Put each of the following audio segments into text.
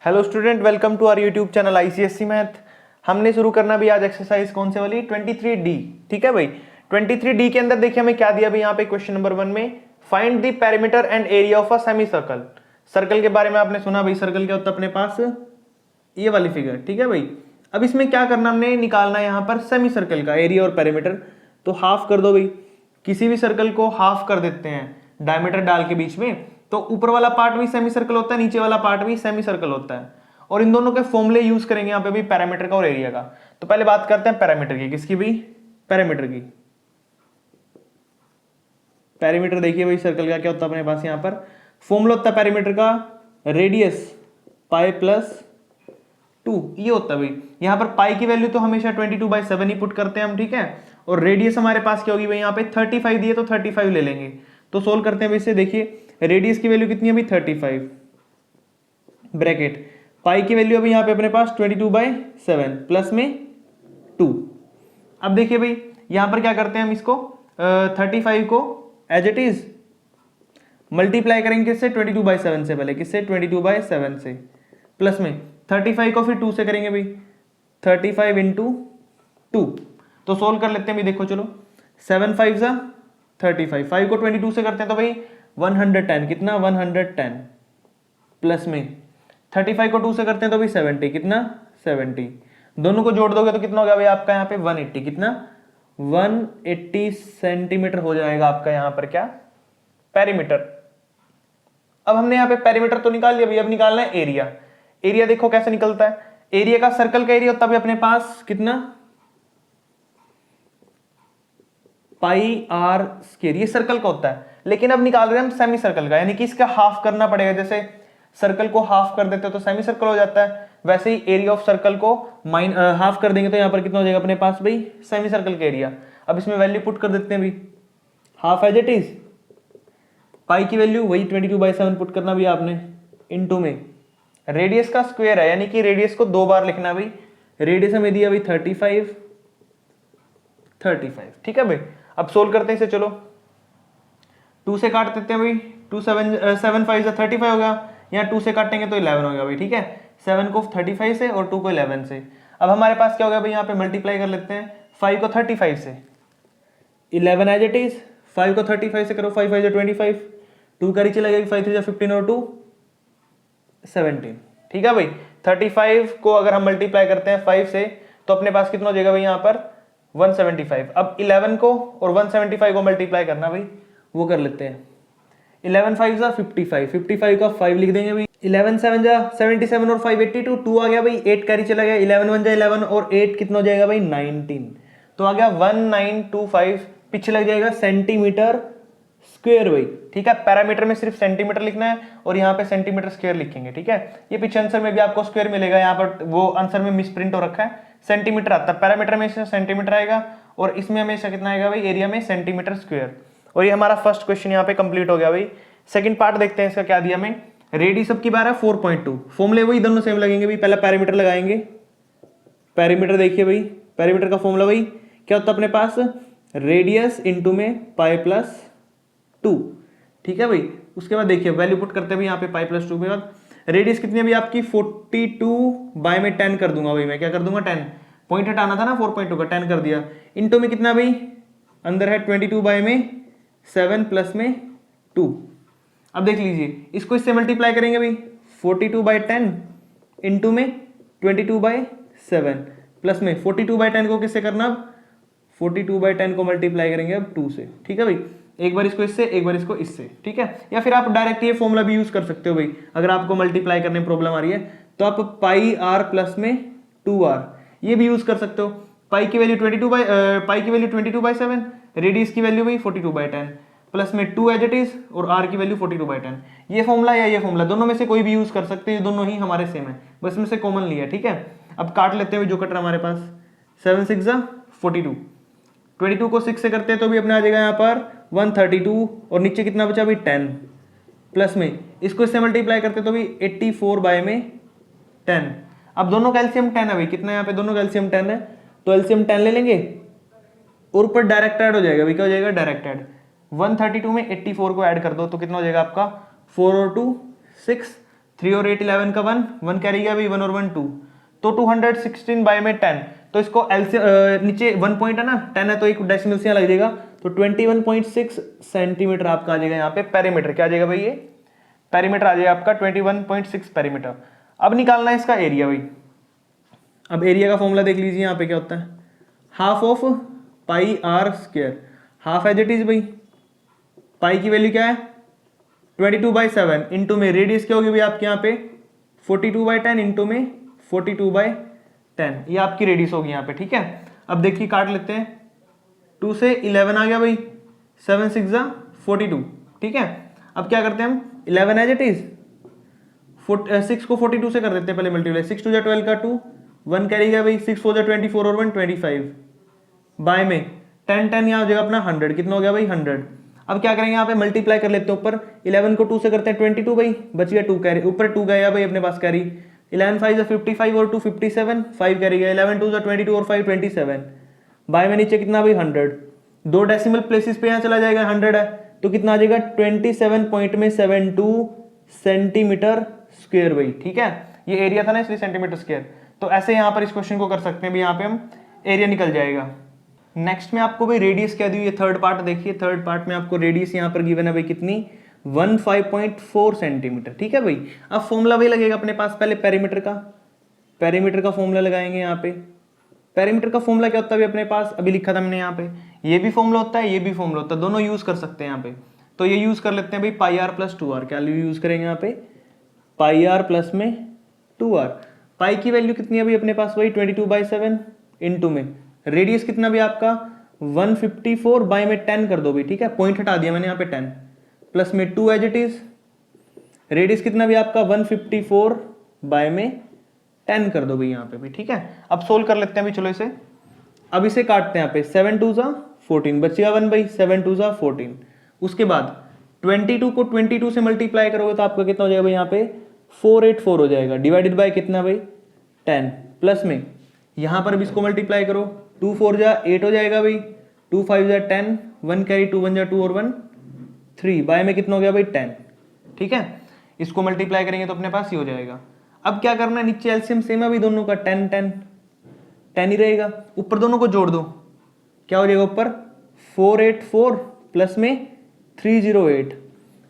Hello student, welcome to our YouTube channel ICSC math. हमने शुरू करना भी आज एक्सरसाइज कौन से वाली 23D। ठीक है भाई, 23D के अंदर देखिए हमें क्या दिया भाई यहाँ पे क्वेश्चन नंबर 1 में, find the perimeter and area of a semi circle. Circle के बारे में आपने सुना भाई, सर्कल क्या होता है अपने पास, ये वाली फिगर। ठीक है भाई, अब इसमें क्या करना, हमने निकालना है यहाँ पर सेमी सर्कल का एरिया और पेरीमीटर। तो हाफ कर दो भाई, किसी भी सर्कल को हाफ कर देते हैं डायमीटर डाल के बीच में, तो ऊपर वाला पार्ट भी सेमी सर्कल होता है, नीचे वाला पार्ट भी सेमी सर्कल होता है। और इन दोनों के फॉर्मूले यूज करेंगे यहाँ पे भी, पैरामीटर का और एरिया का। तो पहले बात करते हैं पैरामीटर की। किसकी भी? पैरामीटर की। पैरामीटर देखिए भाई, सर्कल का क्या होता है अपने पास यहाँ पर, फॉर्मूला होता है पैरामीटर का, रेडियस पाई प्लस 2, ये होता है भाई। यहाँ पर पाई की वैल्यू तो हमेशा 22/7 ही पुट करते हैं हम, ठीक है। और रेडियस हमारे पास क्या होगी भाई, यहाँ पे 35 दिए तो 35 ले लेंगे। तो सोल्व करते हैं भाई इससे। देखिए रेडियस की वैल्यू कितनी है भाई, 35 ब्रैकेट, पाई की वैल्यू अभी यहाँ पे अपने पास 22/7 प्लस में 2। अब देखिए भाई यहाँ पर क्या करते हैं हम इसको, 35 को एज इट इज मल्टीप्लाई करेंगे किससे, 22/7 से, पहले किससे, 22/7 से, प्लस में 35 को फिर 2 से करेंगे भाई, 35 इंटू 2। तो सोल्व कर लेते हैं भाई, देखो चलो, 7 5 जा 35, 5 को 22 से करते हैं तो भाई 110, कितना 110, प्लस में 35 को 2 से करते हैं तो भाई 70, कितना 70, दोनों को जोड़ दोगे तो कितना हो गया भाई आपका यहाँ पे 180, कितना 180 सेंटीमीटर हो जाएगा आपका यहाँ पर क्या, पेरीमीटर। अब हमने यहाँ पे पेरीमीटर तो निकाल लिया भाई, अब निकालना है एरिया। एरिया देखो कैसे निकलता है, एरिया का सर्कल का एरिया होता है अपने पास कितना, पाई आर स्क्वायर, ये सर्कल का होता है। लेकिन अब निकाल रहे हैं हम सेमी सर्कल का, यानी कि इसका हाफ करना पड़ेगा। जैसे सर्कल को हाफ कर देते हो तो सेमी सर्कल हो जाता है, वैसे ही एरिया ऑफ सर्कल को हाफ कर देंगे तो यहाँ पर कितना हो जाएगा अपने पास भाई, सेमी सर्कल का एरिया। अब इसमें वैल्यू पुट कर देते हैं भाई, half as it is, pi की वैल्यू वही 22/7 पुट करना भी आपने, इनटू में रेडियस का स्क्वायर है, यानी कि रेडियस को 2 बार लिखना भाई। रेडियस हमें दिया भाई 35, ठीक है भाई। अब सोल्व करते हैं इसे, चलो 2 से काट देते हैं भाई, 2 7 5 जा 35 हो गया, यहाँ 2 से काटेंगे तो 11 हो गया भाई, ठीक है। 7 को 35 से और 2 को 11 से। अब हमारे पास क्या हो गया भाई, यहाँ पे मल्टीप्लाई कर लेते हैं, 5 को 35 से, 11 एज इट इज, 5 को 35 से करो, 5 5 25, 2 का नीचे लगेगी, 5 3 जा 15 और 2 17, ठीक है भाई। 35 को अगर हम मल्टीप्लाई करते हैं 5 से तो अपने पास कितना हो जाएगा भाई यहाँ पर 175। अब 11 को और 175 को मल्टीप्लाई करना भाई, वो कर लेते हैं, 11 5 जा 55, 55 का 5 लिख देंगे भाई, 11 7 जा 77 और 5 82, 2 आ गया भाई, 8 कैरी चला गया, 11 1 जा 11 और 8 कितना हो जाएगा भाई 19, तो आ गया 1925, पीछे लग जाएगा सेंटीमीटर स्क्वायर भाई, ठीक है। पैरामीटर में सिर्फ सेंटीमीटर लिखना है और यहाँ पे सेंटीमीटर स्क्वायर लिखेंगे, ठीक है। ये पीछे आंसर में भी आपको स्क्वायर मिलेगा, यहाँ पर वो आंसर में मिस प्रिंट हो रखा है, सेंटीमीटर आता है, पैरामीटर में सेंटीमीटर आएगा और इसमें हमेशा कितना आएगा भाई, एरिया में सेंटीमीटर स्क्वायर। और ये हमारा फर्स्ट क्वेश्चन यहाँ पे कंप्लीट हो गया भाई। सेकंड पार्ट देखते हैं, इसका क्या दिया हमें, रेडियस सबकी बार है 4.2, फॉर्मूले वही दोनों सेम लगेंगे भाई। पहला पैरामीटर लगाएंगे, पैरामीटर देखिए भाई, पैरामीटर का फॉर्मूला भाई क्या होता है अपने पास, रेडियस इंटू में पाई प्लस 2, ठीक है भाई। उसके बाद देखिए वैल्यू पुट करते हैं यहाँ पे, पाई प्लस 2 के बाद रेडियस कितनी है भाई आपकी 42/10 कर दूंगा भाई, मैं क्या कर दूंगा 10, पॉइंट हटाना था ना 4.2 का, 10 कर दिया, इंटू में कितना भाई अंदर है 22/7 प्लस में 2। अब देख लीजिए इसको इससे मल्टीप्लाई करेंगे भाई, 42/10 इंटू में 22/7 प्लस में 42/10 को किससे करना, अब 42/10 को मल्टीप्लाई करेंगे अब 2 से, ठीक है भाई। एक बार इसको इससे, एक बार इसको इससे, ठीक है। या फिर आप डायरेक्ट ये फॉर्मूला भी यूज कर सकते हो भाई, अगर आपको मल्टीप्लाई करने में प्रॉब्लम आ रही है तो आप पाई आर प्लस में 2r ये भी यूज कर सकते हो। पाई की वैल्यू 22/7, रेडियस की वैल्यू भाई 42/10 प्लस में 2 एज इट इज और r की वैल्यू 42/10। ये फॉर्मूला या ये फॉर्मूला दोनों में से कोई भी यूज कर सकते हैं, ये दोनों ही हमारे सेम है, बस इसमें से कॉमन लिया, ठीक है। अब काट लेते हैं जो कट रहा हमारे पास, 7 6 जा 42, 22 को 6 से करते हैं तो भी अपने आ जाएगा यहाँ पर 132 और नीचे कितना बचा भाई 10, प्लस में इसको इससे मल्टीप्लाई करते तो भी 84/10। अब दोनों का एलसीएम 10 है भाई, कितना यहाँ पे दोनों का एलसीएम 10 है, तो एलसीएम 10 ले लेंगे और ऊपर डायरेक्ट ऐड हो जाएगा भाई, क्या हो जाएगा डायरेक्ट ऐड, 132 में 84 को ऐड कर दो तो कितना हो जाएगा आपका 4 और 2 6, 3 और 8 11 का 1, 1 कैरी गया भाई, 1 और 1 2, तो 216 बाय में 10, तो इसको नीचे 1 पॉइंट है ना, 10 है तो एक डेसिमल से लग जाएगा, तो 21.6 सेंटीमीटर आपका आ जाएगा यहाँ पे पेरीमीटर। क्या आ जाएगा भाई, ये पेरीमीटर आ जाएगा आपका 21.6 पेरीमीटर। अब निकालना है इसका एरिया भाई। अब एरिया का फॉर्मूला देख लीजिए, यहाँ पे क्या होता है, half of pi r square, half as it is भाई, पाई की वैल्यू क्या है 22/7, इंटू में रेडियस क्या होगी भाई आपके यहाँ पे 42/10, इंटू में 42/10, ये आपकी रेडियस होगी यहाँ पे, ठीक है। अब देखिए काट लेते हैं, 2 से 11 आ गया भाई, 7 6 42, ठीक है। अब क्या करते हैं हम, 11 एज इट इज, 6 को 42 से कर देते हैं पहले मल्टीप्लाई, 6 2 12 का 2, 1 कैरी गया भाई, 6 4 24 और 1 25, बाय में 10 10 यहाँ हो जाएगा अपना 100, कितना हो गया भाई 100। अब क्या करेंगे यहाँ पे मल्टीप्लाई कर लेते हैं, ऊपर 11 को 2 से करते हैं 22 भाई, बच गया 2 कैरी, ऊपर 2 गया भाई अपने पास कैरी, 11 5 55 और 2 57, 5 कैरी गया, 11 2 22 और 5 27, बाय में नीचे कितना भाई 100, 2 डेसिमल प्लेसेस पे यहाँ चला जाएगा, 100 है तो कितना आ जाएगा 27.72 सेंटीमीटर स्क्वायर भाई, ठीक है। ये एरिया था ना इसलिए सेंटीमीटर स्क्वायर, तो ऐसे यहाँ पर इस क्वेश्चन को कर सकते हैं भाई, यहाँ पे हम एरिया निकल जाएगा। नेक्स्ट में आपको भाई रेडियस क्या दी हुई है, थर्ड पार्ट देखिए, थर्ड पार्ट में आपको रेडियस यहाँ पर गिवन है भाई कितनी 15.4 सेंटीमीटर, ठीक है भाई। अब फॉर्मूला भाई लगेगा अपने पास, पहले पेरीमीटर का फॉर्मूला लगाएंगे यहाँ पे। पेरीमीटर का फॉर्मूला क्या होता है अपने पास, अभी लिखा था मैंने यहाँ पे, ये भी फॉर्मूला होता है, ये भी फॉर्मूला होता है, दोनों यूज कर सकते हैं यहाँ पे। तो ये यूज कर लेते हैं भाई पाई आर प्लस 2r, क्या यूज करेंगे यहाँ पे पाई आर प्लस में 2r। पाई की वैल्यू कितनी है भाई अपने पास भाई 22/7, इंटू में रेडियस कितना भी आपका 154 बाय में 10 कर दो भाई, ठीक है, पॉइंट हटा दिया मैंने यहाँ पे 10, प्लस में 2 एज इट इज, रेडियस कितना भी आपका 154 बाय में 10 कर दो भाई यहाँ पे भी, ठीक है। अब सोल्व कर लेते हैं भाई, चलो इसे, अब इसे काटते हैं यहाँ पे, 7 2 14 बचेगा 1 भाई, 7 2 14, उसके बाद 22 को 22 से मल्टीप्लाई करोगे तो आपका कितना हो जाएगा भाई यहाँ पे 484 हो जाएगा, डिवाइडेड बाय कितना भाई 10, प्लस में यहाँ पर भी इसको मल्टीप्लाई करो, 2 4 8 हो जाएगा भाई, 2 5 10, 1 कैरी 2 1 2 और 1 3, बाय में कितना हो गया भाई 10, ठीक है। इसको मल्टीप्लाई करेंगे तो अपने पास ये हो जाएगा। अब क्या करना है, नीचे एलसीएम सेम है भाई दोनों का, 10 10 10 ही रहेगा, ऊपर दोनों को जोड़ दो, क्या हो जाएगा ऊपर 484 प्लस में 308,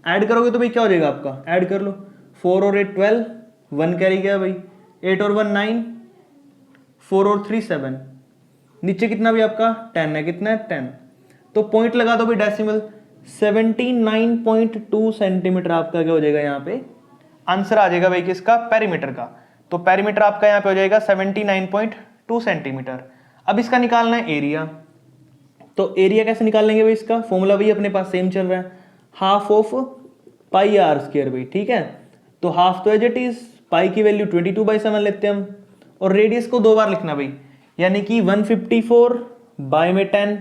ऐड करोगे तो भाई क्या हो जाएगा आपका, ऐड कर लो, 4 और 8 12, 1 कैरी गया भाई, 8 और 1 9, 4 और 3 7, नीचे कितना भी आपका 10 है, कितना है 10, तो पॉइंट लगा दो भाई डेसिमल, 79.2 सेंटीमीटर आपका क्या हो जाएगा यहाँ पे आंसर आ जाएगा भाई किसका, पेरीमीटर का। तो पेरीमीटर आपका यहाँ पे हो जाएगा 79.2 सेंटीमीटर। अब इसका निकालना है एरिया, तो एरिया कैसे निकाल लेंगे भाई, इसका फॉर्मूला भाई अपने पास सेम चल रहा है, half of pi r square भाई, ठीक है। तो हाफ तो एज इट इज, पाई की वैल्यू 22/7 लेते हैं हम, और रेडियस को 2 बार लिखना भाई, यानी कि 154 बाय में 10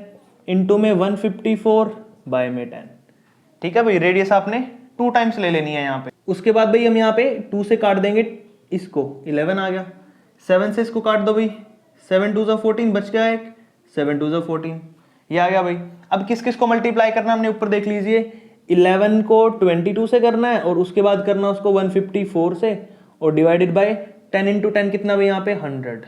इंटू में 154 बाय में 10, ठीक है भाई। रेडियस आपने 2 टाइम्स ले लेनी है यहाँ पे। उसके बाद भाई हम यहाँ पे 2 से काट देंगे इसको, 11 आ गया, 7 से इसको काट दो भाई, 7 2 14 बच गया एक, 7 2 14, ये आ गया भाई। अब किस किस को मल्टीप्लाई करना हमने ऊपर देख लीजिए, 11 को 22 से करना है और उसके बाद करना उसको 154 से, और डिवाइडेड बाय 10 इंटू 10 कितना भाई यहाँ पे 100।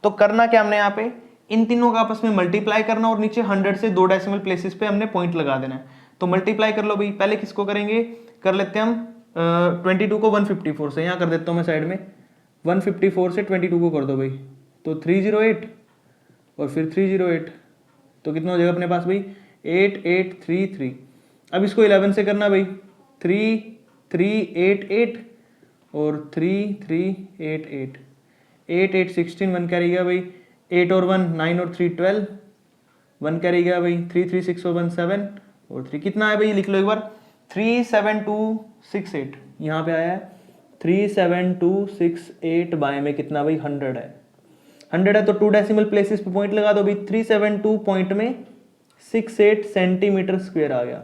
तो करना क्या हमने यहाँ पे, इन तीनों का आपस में मल्टीप्लाई करना और नीचे 100 से 2 डेसिमल प्लेसेस पे हमने पॉइंट लगा देना है। तो मल्टीप्लाई कर लो भाई, पहले किसको करेंगे, कर लेते हैं हम 22 को 154 से, यहाँ कर देता हूँ मैं साइड में, 154 से 22 को कर दो भाई, तो 308 और फिर 308, तो कितना हो जाएगा अपने पास भाई 8833। अब इसको 11 से करना भाई, 3388 और 3388, 8 8 16, 1 कैरी गया भाई, 8 और 1 9 और 3 12, 1 कैरी गया भाई, 3 3 6 और 1 7 और 3 कितना है भाई, लिख लो एक बार, 37268 यहाँ पे आया है, 37268 बाय में कितना भाई 100 है, 100 है तो 2 डेसिमल प्लेसेस पे पॉइंट लगा दो भाई, 372 पॉइंट में 68 सेंटीमीटर स्क्वायर आ गया।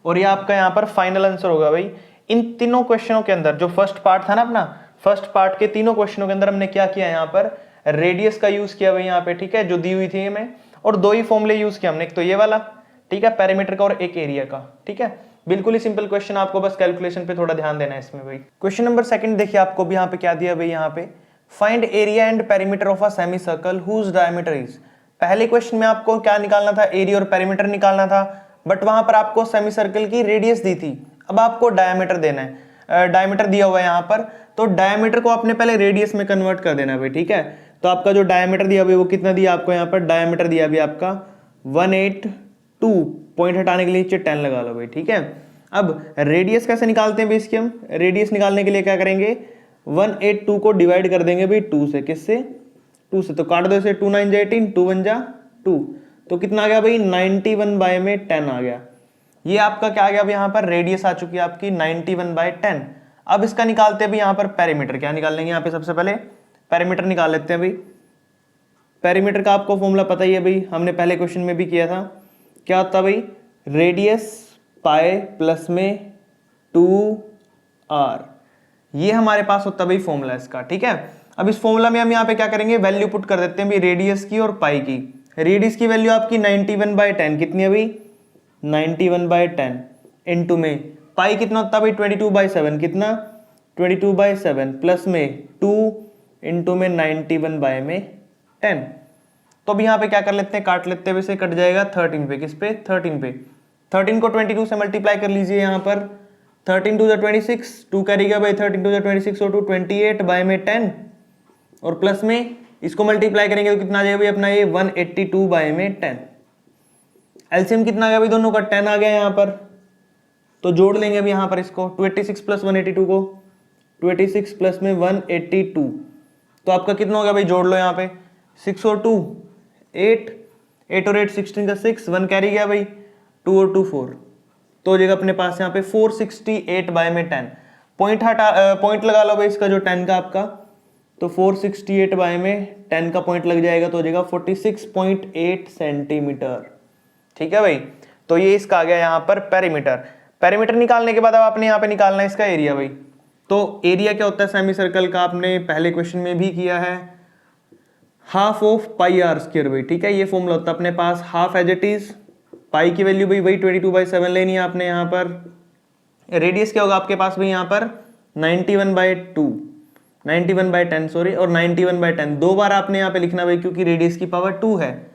और ये आपका यहाँ पर फाइनल आंसर होगा भाई। इन तीनों क्वेश्चनों के अंदर जो फर्स्ट पार्ट था ना अपना, फर्स्ट पार्ट के तीनों क्वेश्चनों के अंदर हमने क्या किया, यहाँ पर रेडियस का यूज किया भाई यहाँ पे, ठीक है, जो दी हुई थी हमें, और 2 ही फॉर्मूले यूज किया हमने, एक तो ये वाला, ठीक है, पेरीमीटर का, और एक एरिया का, ठीक है। बिल्कुल ही सिंपल क्वेश्चन, आपको बस कैलकुलेशन पे थोड़ा ध्यान देना है इसमें भाई। क्वेश्चन नंबर सेकंड देखिए, आपको भी यहाँ पे क्या दिया भाई, यहाँ पे find area and perimeter of a semi circle whose diameter is. पहले क्वेश्चन में आपको क्या निकालना था, एरिया और पेरीमीटर निकालना था, बट वहां पर आपको सेमी सर्कल की रेडियस दी थी, अब आपको डायमीटर देना है। डायमीटर दिया हुआ है यहाँ पर, तो डायमीटर को आपने पहले रेडियस में कन्वर्ट कर देना भाई, ठीक है। तो आपका जो डायमीटर दिया भाई वो कितना दिया आपको, यहाँ पर डायमीटर दिया अभी आपका 182, पॉइंट हटाने के लिए 10 लगा लो भाई, ठीक है। अब रेडियस कैसे निकालते हैं भाई इसकी, हम रेडियस निकालने के लिए क्या करेंगे, 182 को डिवाइड कर देंगे भाई 2 से, किससे, 2 से, तो काट दो इसे, 2 9 जा 18, 2 1 जा 2, तो कितना आ गया भाई 91 बाय में 10 आ गया। ये आपका क्या आ गया, अब यहाँ पर रेडियस आ चुकी है आपकी 91 बाय 10। अब इसका निकालते हैं भाई यहाँ पर पेरीमीटर, क्या निकाल लेंगे यहाँ पे, सबसे पहले पेरीमीटर निकाल लेते हैं भाई। पेरीमीटर का आपको फॉर्मूला पता ही है भाई, हमने पहले क्वेश्चन में भी किया था, क्या होता भाई, रेडियस पाई प्लस में 2r, ये हमारे पास होता भाई फॉर्मूला इसका, ठीक है। अब इस फॉर्मूला में हम यहाँ पे क्या करेंगे, वैल्यू पुट कर देते हैं भाई रेडियस की और पाई की। रेडियस की वैल्यू आपकी 91 बाय 10, कितनी है भाई 91 बाय 10, इनटू में पाई कितना होता है भाई 22 बाय 7, कितना 22 बाय 7, प्लस में 2 इंटू में 91 बाय में 10। तो अब यहाँ पे क्या कर लेते हैं, काट लेते हैं, वैसे कट जाएगा 13 पे, किस पे 13 पे, 13 को 22 से मल्टीप्लाई कर लीजिए यहाँ पर, 13 2 26, 2 कैरी गया भाई 13 2 26 और 2 28 बाय में 10, और प्लस में इसको मल्टीप्लाई करेंगे तो कितना आ जाएगा भाई अपना ये 182 बाय में 10। एलसीएम कितना आ गया भाई दोनों का, 10 आ गया यहाँ पर, तो जोड़ लेंगे अभी यहाँ पर इसको, 286 प्लस 182 को, 286 प्लस में 182, तो आपका कितना हो गया भाई, जोड़ लो यहाँ पे, 6 और 2 8, 8 और 8 16 का 6, 1 कैरी गया भाई, 2 और 2 4, तो हो जाएगा अपने पास यहाँ पे 468 बाय में 10। पॉइंट पॉइंट लगा लो भाई इसका जो 10 का आपका, तो 468 बाय में 10 का पॉइंट लग जाएगा, तो हो जाएगा 46.8 सेंटीमीटर, ठीक है भाई। तो ये इसका आ गया यहाँ पर पेरीमीटर। पेरीमीटर निकालने के बाद अब आपने यहाँ पे निकालना है इसका एरिया भाई। तो एरिया क्या होता है सेमी सर्कल का, आपने पहले क्वेश्चन में भी किया है, half of pi r square भाई, ठीक है। ये फॉर्मूला होता है अपने पास, half as it is, pi की वैल्यू भाई वही 22 बाई 7 लेनी है आपने यहाँ पर। रेडियस क्या होगा आपके पास भाई यहाँ पर 91 बाई 2, 91 बाई 10 सॉरी, और 91 बाई 10 दो बार आपने यहाँ पे लिखना भाई, क्योंकि रेडियस की पावर 2 है।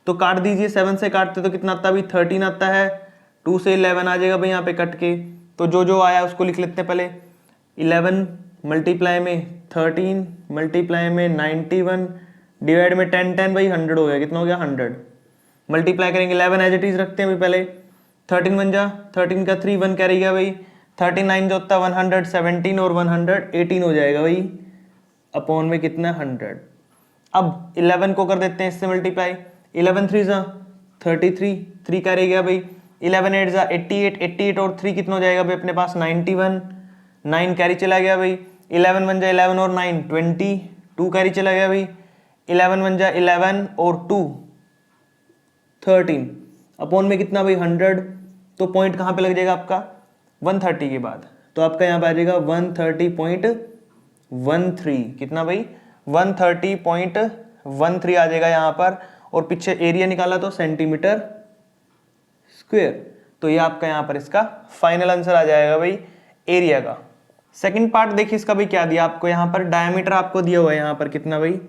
तो काट दीजिए, 7 से काटते तो कितना आता है भाई 13 आता है, 2 से 11 आ जाएगा भाई यहाँ पे कट के, तो जो जो आया उसको लिख लेते हैं पहले। 11 मल्टीप्लाई में 13 मल्टीप्लाई में 91 डिवाइड में 10, 10 भाई 100 हो गया, कितना हो गया 100, मल्टीप्लाई करेंगे 11 एज इट इज रखते हैं भाई पहले, 13 1 जा 13 का 3, 1 कैरी गया भाई, 39 जो होता है 117 और 118 हो जाएगा भाई, अपॉन में कितना 100। अब 11 को कर देते हैं इससे मल्टीप्लाई, 11 3 जा 33, 3 कैरी गया भाई, 11 8 जा 88, 88 और 3 कितना हो जाएगा भाई अपने पास 91, 9 कैरी चला गया भाई, 11 1 जा 11 और 9 20, 2 कैरी चला गया भाई, 11 1 जा 11 और 2 13, अपॉन में कितना भाई 100। तो पॉइंट कहाँ पे लग जाएगा आपका 130 के बाद, तो आपका यहाँ पे आ जाएगा 130.13, कितना भाई 130.13 आ जाएगा यहाँ पर, और पीछे एरिया निकाला तो सेंटीमीटर स्क्वायर। तो ये आपका यहाँ पर इसका फाइनल आंसर आ जाएगा भाई एरिया का। सेकंड पार्ट देखिए इसका भाई क्या दिया आपको, यहाँ पर डायमीटर आपको दिया हुआ है यहाँ पर कितना भाई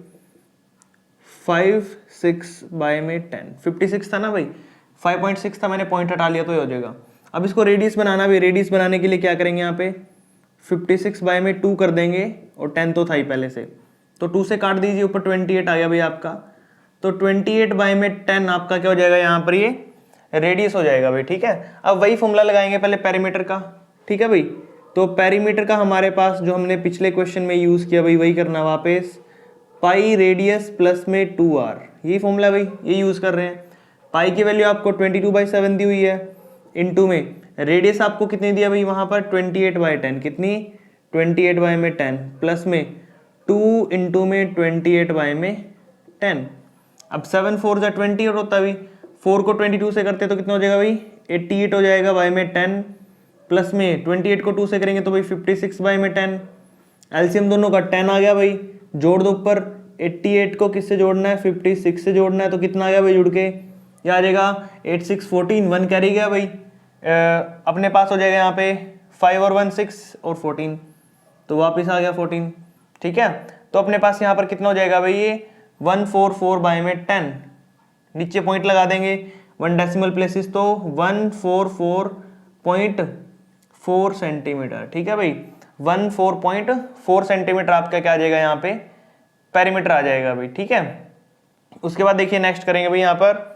5 6 बाय में 10, 56 था ना भाई, 5.6 था, मैंने पॉइंट हटा लिया तो ये हो जाएगा। अब इसको रेडियस बनाना भी, रेडियस बनाने के लिए क्या करेंगे यहाँ पे 56 बाय में 2 कर देंगे, और 10 तो था ही पहले से, तो 2 से काट दीजिए, ऊपर 28 आ गया भाई आपका, तो 28 बाय में 10 आपका क्या हो जाएगा यहाँ पर, ये रेडियस हो जाएगा भाई, ठीक है। अब वही फॉर्मूला लगाएंगे पहले पेरीमीटर का, ठीक है भाई। तो पेरीमीटर का हमारे पास जो हमने पिछले क्वेश्चन में यूज किया भाई वही करना वापस, पाई रेडियस प्लस में 2r, यही फॉर्मूला भाई, ये यूज कर रहे हैं। पाई की वैल्यू आपको 22 बाई 7 दी हुई है, इनटू में रेडियस आपको कितनी दिया भाई वहां पर 28 बाई 10, कितनी 28 बाई में 10, प्लस में 2 इंटू में 28 बाई में 10। अब 7 4 जा 20 और होता है भाई, 4 को 22 से करते तो कितना हो जाएगा भाई 88 हो जाएगा बाई में 10, प्लस में 28 को 2 से करेंगे तो भाई 56 बाई में 10। एलसीएम दोनों का 10 आ गया भाई, जोड़ दो ऊपर, 88 को किससे जोड़ना है 56 से जोड़ना है, तो कितना आ गया भाई जुड़ के, ये आ जाएगा 8 6 14, 1 कैरी गया भाई, अपने पास हो जाएगा यहाँ पे 5 और 1 6 और 14, तो वापस आ गया 14, ठीक है। तो अपने पास यहाँ पर कितना हो जाएगा भाई, ये 144 बाय में 10, नीचे पॉइंट लगा देंगे 1 डेसिमल प्लेसेस, तो 144.4 सेंटीमीटर, ठीक है भाई। 14.4 सेंटीमीटर आपका क्या आ जाएगा यहाँ पे, पेरीमीटर आ जाएगा भाई, ठीक है। उसके बाद देखिए नेक्स्ट करेंगे भाई, यहाँ पर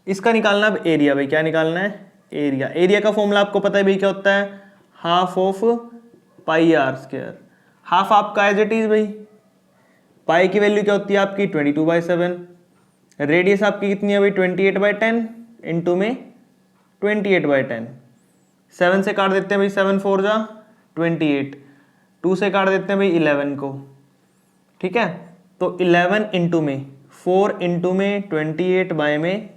इसका निकालना अब एरिया भाई, क्या निकालना है, एरिया। एरिया का फॉर्मूला आपको पता है भाई क्या होता है, half of pi r square. Half आपका एज इट इज भाई, पाई की वैल्यू क्या होती है आपकी 22/7, रेडियस आपकी कितनी है भाई 28/10, इंटू में 28/10, 7 से काट देते हैं भाई, 7 4 जा 28, 2 से काट देते हैं भाई 11 को, ठीक है। तो 11 इंटू में 4 इंटू में 28 बाय में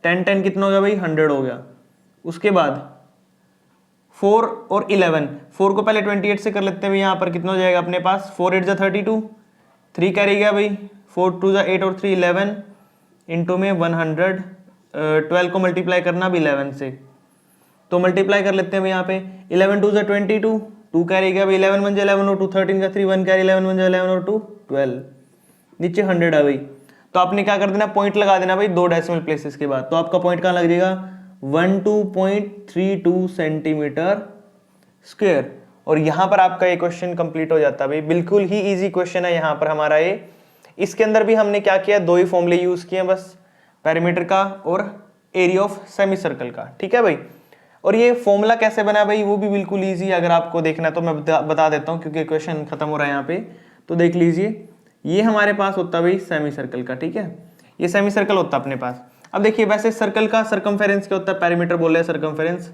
10 10 कितना हो गया भाई 100 हो गया। उसके बाद 4 और 11, 4 को पहले 28 से कर लेते हैं भाई, यहाँ पर कितना हो जाएगा अपने पास, 4 8 जा 32, 3 कैरी गया भाई, 4 2 जा 8 और 3 11 इंटू में 100, 12 को मल्टीप्लाई करना भी 11 से, तो मल्टीप्लाई कर लेते हैं भाई यहाँ पे, 11 2 जा 22, 2 कैरी गया भाई, 11 1 जा 11 और 2 13 का 3, 1 कैरी 11 1 जा 11 और 2 12, नीचे 100 है भाई। तो आपने क्या कर देना, पॉइंट लगा देना भाई 2 डेसिमल प्लेसेस के बाद, तो आपका पॉइंट कहाँ लग जाएगा 12.32 सेंटीमीटर स्क्वायर। और यहाँ पर आपका ये क्वेश्चन कंप्लीट हो जाता है भाई, बिल्कुल ही इजी क्वेश्चन है यहाँ पर हमारा ये। इसके अंदर भी हमने क्या किया, 2 ही फॉर्मूले यूज किए बस, पेरीमीटर का और एरिया ऑफ सेमी सर्कल का, ठीक है भाई। और ये फॉर्मूला कैसे बना भाई, वो भी बिल्कुल ईजी, अगर आपको देखना है तो मैं बता देता हूँ, क्योंकि क्वेश्चन खत्म हो रहा है यहाँ पे, तो देख लीजिए। ये हमारे पास होता है भाई सेमी सर्कल का, ठीक है, ये सेमी सर्कल होता है अपने पास। अब देखिए वैसे सर्कल का सरकमफेरेंस क्या होता है, पेरीमीटर बोल रहे हैं सरकमफेरेंस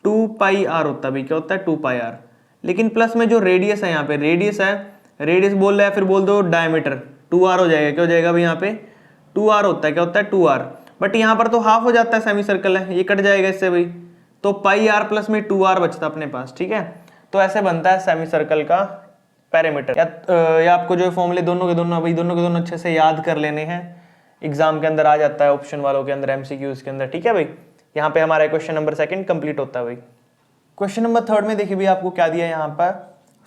2 पाई आर होता है भाई, क्या होता है 2 पाई आर, लेकिन प्लस में जो रेडियस है यहाँ पे, रेडियस है, रेडियस बोल रहा है, फिर बोल दो डायमीटर 2r हो जाएगा, क्या हो जाएगा भाई यहाँ पे 2r होता है, क्या होता है 2r, बट यहाँ पर तो हाफ हो जाता है, सेमी सर्कल है, ये कट जाएगा इससे भाई, तो पाई आर प्लस में 2r बचता अपने पास, ठीक है। तो ऐसे बनता है सेमी सर्कल का पेरीमीटर। या आपको जो फॉर्मूले दोनों के दोनों अच्छे से याद कर लेने हैं, एग्जाम के अंदर आ जाता है, ऑप्शन वालों के अंदर, एमसीक्यूज के अंदर, ठीक है भाई। यहाँ पे हमारा क्वेश्चन नंबर 2 कंप्लीट होता है भाई। क्वेश्चन नंबर 3 में देखिए भाई आपको क्या दिया है यहाँ पर,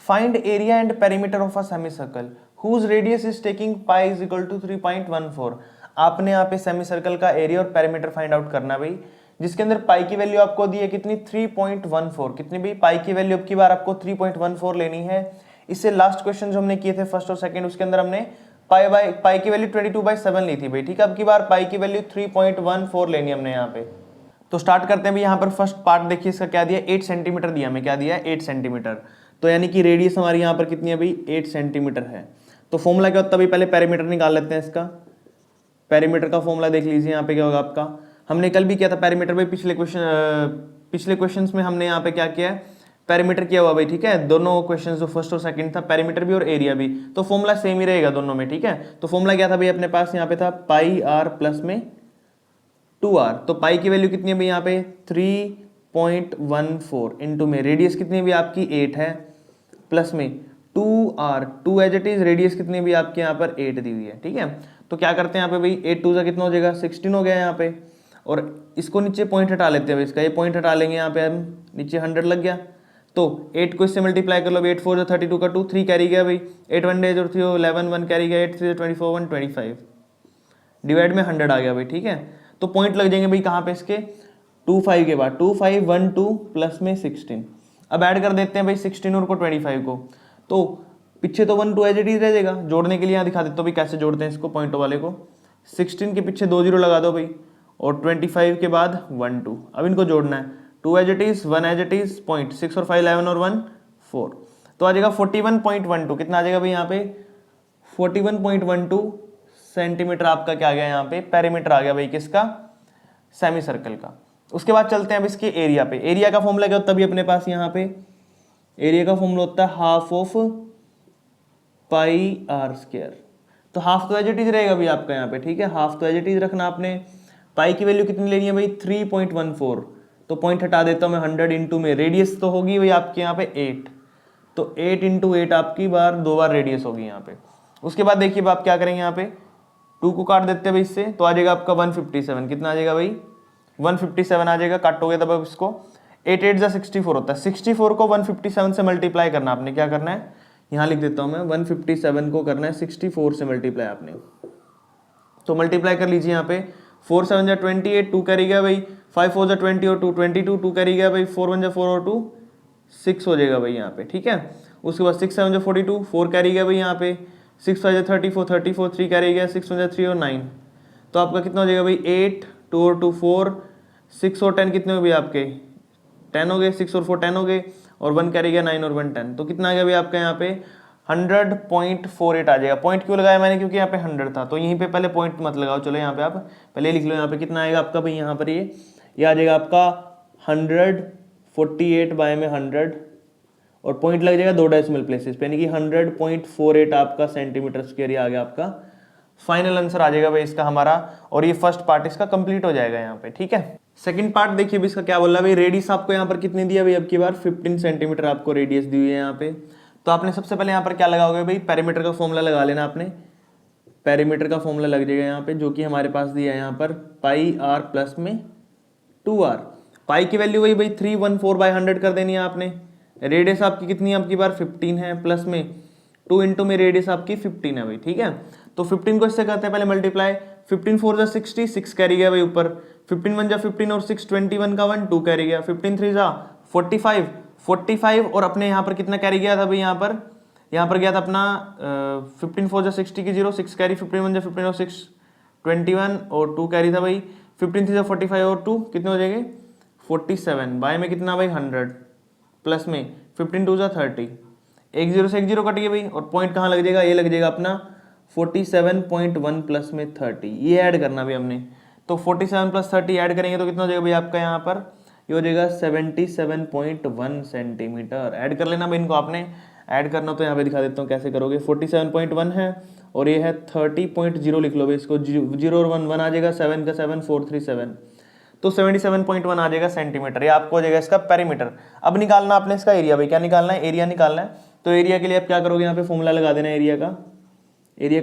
find area and perimeter of a semi circle whose radius is taking pi is equal to 3.14। आपने यहाँ पे सेमी सर्कल का एरिया और पेरीमीटर फाइंड आउट करना भाई, जिसके अंदर पाई की वैल्यू आपको दी है कितनी 3.14, कितनी भाई पाई की वैल्यू अब की बार आपको 3.14 लेनी है। इससे लास्ट क्वेश्चन जो हमने किए थे फर्स्ट और सेकंड, उसके अंदर हमने पाई की वैल्यू 22/7 ली थी भाई, ठीक है। अब की बार पाई की वैल्यू 3.14 लेनी हमने यहाँ पे। तो स्टार्ट करते हैं भाई, यहाँ पर फर्स्ट पार्ट देखिए इसका क्या दिया, 8 सेंटीमीटर दिया हमें, क्या दिया है 8 सेंटीमीटर, तो यानी कि रेडियस हमारी यहाँ पर कितनी है भाई 8 सेंटीमीटर है। तो फॉर्मूला क्या होता है भाई, पहले पेरीमीटर निकाल लेते हैं इसका। पेरीमीटर का फॉर्मूला देख लीजिए यहाँ पे क्या होगा आपका, हमने कल भी किया था पेरीमीटर भाई, पिछले क्वेश्चन में हमने यहाँ पे क्या किया है, पेरीमीटर किया हुआ भाई, ठीक है। दोनों क्वेश्चन जो फर्स्ट और सेकंड था, पेरीमीटर भी और एरिया भी, तो फॉर्मूला सेम ही रहेगा दोनों में, ठीक है। तो फॉर्मूला क्या था भाई अपने पास, यहाँ पे था पाई आर प्लस में 2r, तो पाई की वैल्यू कितनी है भाई यहाँ पे 3.14 इंटू में रेडियस कितनी भी आपकी 8 है, प्लस में 2r, 2 as it is, radius कितनी भी आपके यहाँ पर 8 दी हुई है, ठीक है। तो क्या करते हैं यहाँ पे भाई 8 2 कितना हो जाएगा 16 हो गया यहाँ पे, और इसको नीचे पॉइंट हटा लेते हैं इसका, ये पॉइंट हटा लेंगे यहाँ पे हम, नीचे 100 लग गया, तो 8 को इससे मल्टीप्लाई कर लो, 8 4 32 का 2, 3 कैरी गया भाई, 8 1 डेज और 3 11, 1 कैरी गया, 8 3 24 1 25, डिवाइड में 100 आ गया भाई, ठीक है। तो पॉइंट लग जाएंगे भाई कहाँ पे इसके 2 5 के बाद, 2 5 1 2 प्लस में 16, अब ऐड कर देते हैं भाई 16 और को 25 को, तो पीछे तो 1 2 एज इट इज रह जाएगा, जोड़ने के लिए यहाँ दिखा देता हूँ भाई कैसे जोड़ते हैं इसको, पॉइंट वाले को 16 के पीछे 2 0 लगा दो भाई, और 25 के बाद 1 2, अब इनको जोड़ना है, 2 as it is 1 as it is, point 6 और 5 11 और 1 4, तो आ जाएगा 41.12, कितना आ जाएगा भाई यहाँ पे 41.12 सेंटीमीटर आपका क्या आ गया यहाँ पे पेरीमीटर आ गया भाई किसका, सेमी सर्कल का। उसके बाद चलते हैं अब इसके एरिया पे। एरिया का फॉर्मूला क्या होता है अभी अपने पास यहाँ पे, एरिया का फॉर्मूला होता है half of pi r square, तो हाफ तो एज इट इज रहेगा भाई आपका यहाँ पे, ठीक है, हाफ तो एज इट इज रखना आपने। पाई की वैल्यू कितनी लेनी है भाई 3.14, तो पॉइंट हटा देता हूँ मैं, 100 इंटू में रेडियस तो होगी भाई आपके यहाँ पे 8, तो 8 इंटू 8 आपकी बार 2 बार रेडियस होगी यहाँ पे। उसके बाद देखिए आप क्या करेंगे यहाँ पे 2 को काट देते हैं भाई इससे, तो आ जाएगा आपका 157, कितना आ जाएगा भाई 157 आ जाएगा, काटोगे तब अब इसको 8 8 जा 64 होता है। 64 को 157 से मल्टीप्लाई करना आपने, क्या करना है यहाँ लिख देता हूँ मैं, 157 को करना है 64 से मल्टीप्लाई आपने। तो मल्टीप्लाई कर लीजिए यहाँ पे, 4 7 जा 28, 2 कैरी गया भाई, 5 4 जा 20 और 2 22, 2 कैरी गया भाई, 4 1 जा 4 और 2 6 हो जाएगा भाई यहाँ पे, ठीक है। उसके बाद 6 7 जा 42, 4 कैरी गया भाई यहाँ पे, 6 5 जा 34 34, 3 कैरी गया, 6 1 जा 3 और 9, तो आपका कितना हो जाएगा भाई 8, 2 और 2 4, 6 और 10 कितने हो गए आपके 10 हो गए, 6 और 4 10 हो गए, और 1 कैरी गया 9 और 1 10, तो कितना आ गया भाई आपका यहाँ पे 100.48 आ जाएगा। पॉइंट क्यों लगाया मैंने, क्योंकि यहाँ पे 100 था, तो यहीं पे पहले पॉइंट मत लगाओ, चलो यहाँ पे आप पहले लिख लो यहाँ पे कितना आएगा आपका भाई, यहाँ पर ये आ जाएगा आपका 148 बाय में 100, और पॉइंट लग जाएगा 2 डेसिमल प्लेसेस पे, यानी कि 100.48 आपका सेंटीमीटर स्क्वायर, ये आ गया आपका फाइनल आंसर आ जाएगा भाई इसका हमारा, और ये फर्स्ट पार्ट इसका कंप्लीट हो जाएगा यहाँ पे, ठीक है। सेकंड पार्ट देखिए इसका क्या बोल रहा है भाई, रेडियस आपको यहाँ पर कितनी दिया भाई, अब की बार 15 सेंटीमीटर आपको रेडियस दी हुई है यहाँ पे। तो आपने सबसे पहले यहाँ पर क्या लगाओगे भाई, पेरीमीटर का फॉर्मूला लगा लेना आपने, पेरीमीटर का फॉर्मूला लग जाएगा यहाँ पे, जो कि हमारे पास दिया है यहाँ पर पाई आर प्लस में 2r। पाई की वैल्यू वही भाई 314/100 कर देनी है आपने। रेडियस आपकी कितनी है आपकी बार 15 है, प्लस में 2 इंटू में रेडियस आपकी 15 है भाई, ठीक है। तो 15 को इससे करते हैं पहले मल्टीप्लाई, 15 4 जा 60, 6 कैरी गया भाई ऊपर, 15 1 जा 15 और 6 21 का 1, 2 कैरी गया, 15 3 जा 45 और अपने यहाँ पर कितना कैरी गया था भाई, यहाँ पर गया था अपना 15 4 जा 60 की 0, 6 कैरी, 15 1 जा 15 और 6 21 और 2 कैरी था भाई, 15 3 जा 45 और 2 कितने हो जाएंगे 47, बाय में कितना भाई 100, प्लस में 15 2 जा 30, एक जीरो से एक जीरो कट गया भाई, और पॉइंट कहाँ लग जाएगा, ये लग जाएगा अपना 47.1 प्लस में 30, ये ऐड करना भी हमने। तो 47 प्लस 30 ऐड करेंगे तो कितना हो जाएगा भाई आपका यहाँ पर, ये हो जाएगा 77.1 सेंटीमीटर। ऐड कर लेना भाई इनको आपने, ऐड करना तो यहाँ पे दिखा देता हूँ कैसे करोगे। 47.1 है और ये है 30.0, लिख लो भाई इसको, 0 और 1 1 आ जाएगा, 7 का 7 437, तो 77.1 आ जाएगा सेंटीमीटर, ये आपको हो जाएगा इसका पेरीमीटर। अब निकालना आपने इसका एरिया भाई, क्या निकालना है, एरिया निकालना है। तो एरिया के लिए आप क्या करोगे, यहाँ पे फॉर्मूला लगा देना एरिया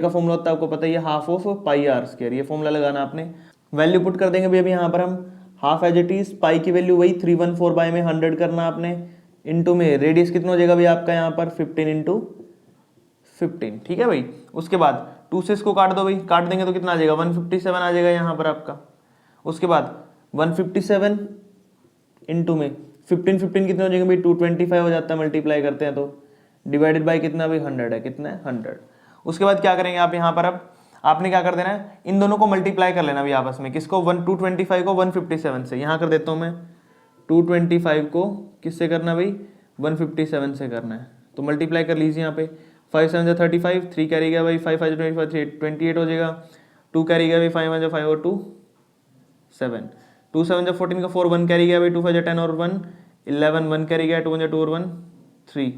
का फॉर्मूला होता है आपको पता ही है, half of pi r square, ये फॉर्मूला लगाना आपने। वैल्यू पुट कर देंगे भाई अभी यहाँ पर हम, half as it is, pi की वैल्यू वही 314 बाय में 100 करना आपने, इंटू में रेडियस कितना हो जाएगा भाई आपका यहाँ पर 15 इंटू 15, ठीक है भाई। उसके बाद 2 से इसको काट दो भाई, काट देंगे तो कितना आ जाएगा 157 आ जाएगा यहाँ पर आपका। उसके बाद 157 इंटू में 15 15 कितने हो जाएंगे भाई 225 हो जाता है, मल्टीप्लाई करते हैं तो डिवाइडेड बाय कितना भाई 100 है, कितना है 100। उसके बाद क्या करेंगे आप यहाँ पर, अब आपने क्या कर देना है, इन दोनों को मल्टीप्लाई कर लेना भी आपस में, किसको 225 को 157 से, यहाँ कर देता हूँ मैं 225 को किससे करना भाई 157 से करना है, तो मल्टीप्लाई कर लीजिए यहाँ पे, 5 7 जा 35, 3 कैरी गया भाई, 5 5 25 28 हो जाएगा, 2 कैरी गया भाई, 5 1 जा 5 और 2 7, 2 7 जा 14 का 4, 1 कैरी गया भाई, 2 5 जा 10 और 1 11, 1 कैरी गया, 2 1 जा 2 और 1 3,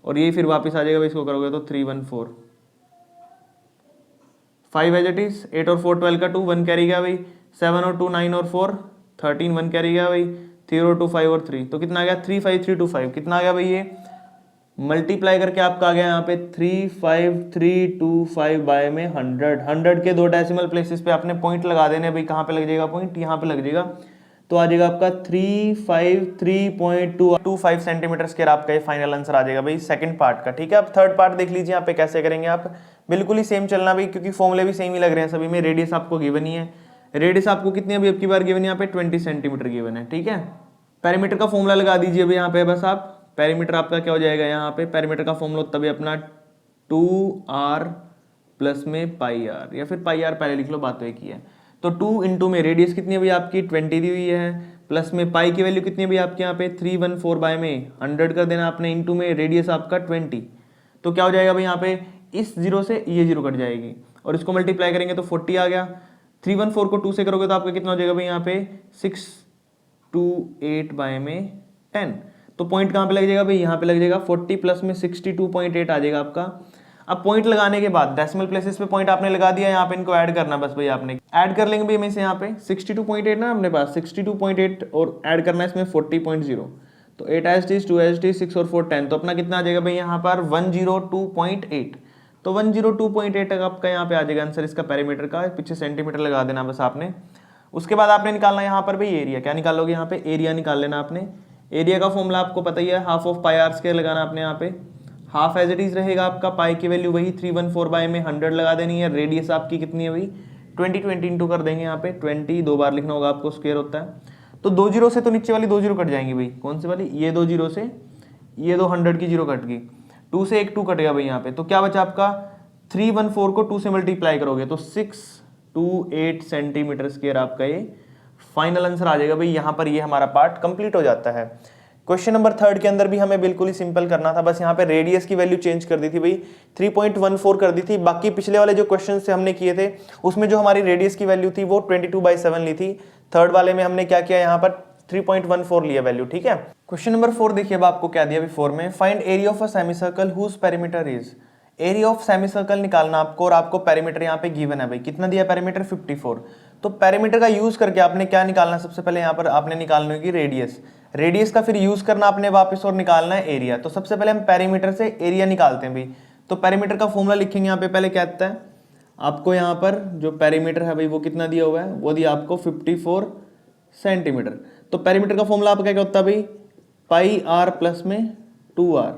और ये फिर वापस आ जाएगा भाई, इसको करोगे तो 3 1 4, 5 एज इट इज, 8 और 4 12 का 2, 1 कैरी गया भाई, 7 और 2 9 और 4 13, 1 कैरी गया भाई, 3 और 2 5 और 3, तो कितना आ गया 3 5 3 2 5, कितना आ गया भाई, ये मल्टीप्लाई करके आपका आ गया यहाँ पे 35325 बाय में 100 के 2 डेसिमल प्लेसेस पे आपने पॉइंट लगा देने भाई, कहाँ पे लग जाएगा पॉइंट, यहाँ पे लग जाएगा, तो आ जाएगा आपका 353.225 सेंटीमीटर स्क्वायर, आपका ये फाइनल आंसर आ जाएगा भाई सेकंड पार्ट का, ठीक है। अब थर्ड पार्ट देख लीजिए यहाँ पे कैसे करेंगे आप, बिल्कुल ही सेम चलना भाई, क्योंकि फॉर्मूले भी सेम ही लग रहे हैं सभी में। रेडियस आपको गिवन ही है, रेडियस आपको कितनी अभी अब की बार गिवन है यहाँ पे 20 सेंटीमीटर गिवन है, ठीक है। पेरीमीटर का फॉर्मूला लगा दीजिए भाई यहाँ पे, बस आप पेरीमीटर आपका क्या हो जाएगा यहाँ पे, पेरीमीटर का फॉर्मूला तभी अपना 2r प्लस में पाई आर, या फिर पाई आर पहले लिख लो, बात तो एक ही है। तो 2 इंटू में रेडियस कितनी है भाई आपकी 20 दी हुई है, प्लस में पाई की वैल्यू कितनी है भाई आपके यहाँ पे 314 बाय में 100 कर देना आपने, इंटू में रेडियस आपका 20, तो क्या हो जाएगा भाई यहाँ पे, इस जीरो से ये जीरो कट जाएगी और इसको मल्टीप्लाई करेंगे तो 40 आ गया। 314 को 2 से करोगे तो आपका कितना हो जाएगा भाई यहाँ पे 628 बाय में 10, तो पॉइंट कहाँ पे लग जाएगा भाई, यहाँ पे लग जाएगा 40 प्लस में 62.8 आ जाएगा आपका। अब पॉइंट लगाने के बाद डेसिमल प्लेसेस पे पॉइंट आपने लगा दिया, यहाँ पे इनको ऐड करना बस भाई, आपने ऐड कर लेंगे भाई में से यहाँ पे 62.8 ना अपने पास 62.8 और ऐड करना है इसमें 40.0, तो 8 एच 2 एच 6 और 4 10, तो अपना कितना आ जाएगा भाई यहाँ पर 102.8, तो 102.8 आपका यहाँ पे आ जाएगा आंसर इसका पेरीमीटर का, पीछे सेंटीमीटर लगा देना बस आपने। उसके बाद आपने निकालना है यहाँ पर भाई एरिया। क्या निकालोगे यहाँ पे? एरिया निकाल लेना आपने। एरिया का फॉर्मूला आपको पता ही है, half of pi r square लगाना आपने यहाँ पे। हाफ एज इट इज रहेगा आपका, पाई की वैल्यू वही 314 बाय में 100 लगा देनी है। रेडियस आपकी कितनी है भाई? 20 इंटू कर देंगे यहाँ पे 20, 2 बार लिखना होगा आपको, स्क्वायर होता है। तो 2 जीरो से तो नीचे वाली 2 जीरो कट जाएंगी भाई। कौन सी वाली? ये 2 जीरो से ये 2 100 की जीरो कट गई, 2 से एक 2 कट गया भाई यहाँ पे। तो क्या बचा आपका? 314 को 2 से मल्टीप्लाई करोगे तो 628 सेंटीमीटर स्क्वायर आपका ये फाइनल आंसर आ जाएगा भाई। यहाँ पर ये हमारा पार्ट कंप्लीट हो जाता है। क्वेश्चन नंबर 3 के अंदर भी हमें बिल्कुल ही सिंपल करना था, बस यहाँ पे रेडियस की वैल्यू चेंज कर दी थी भाई, 3.14 कर दी थी। बाकी पिछले वाले जो क्वेश्चन से हमने किए थे उसमें जो हमारी रेडियस की वैल्यू थी वो 22/7 ली थी। थर्ड वाले में हमने क्या किया, यहाँ पर 3.14 लिया वैल्यू, ठीक है। क्वेश्चन नंबर 4 देखिए, अब आपको क्या दिया अभी 4 में, find area of a semicircle whose perimeter is. Area of semicircle निकालना आपको, और आपको पेरीमीटर यहाँ पे गिवन है भाई, कितना दिया पेरीमीटर? 54। तो पेरीमीटर का यूज करके आपने क्या निकालना? सबसे पहले यहाँ पर आपने निकालनी होगी रेडियस। रेडियस का फिर यूज करना आपने वापस और निकालना है एरिया। तो सबसे पहले हम पेरीमीटर से एरिया निकालते हैं भाई। तो पेरीमीटर का फॉर्मूला लिखेंगे यहाँ पे, पहले क्या आता है आपको, यहाँ पर जो पेरीमीटर है भाई वो कितना दिया हुआ है? वो दिया आपको 54 सेंटीमीटर। तो पेरीमीटर का फॉर्मूला आपका क्या होता है भाई? पाई आर प्लस में 2r,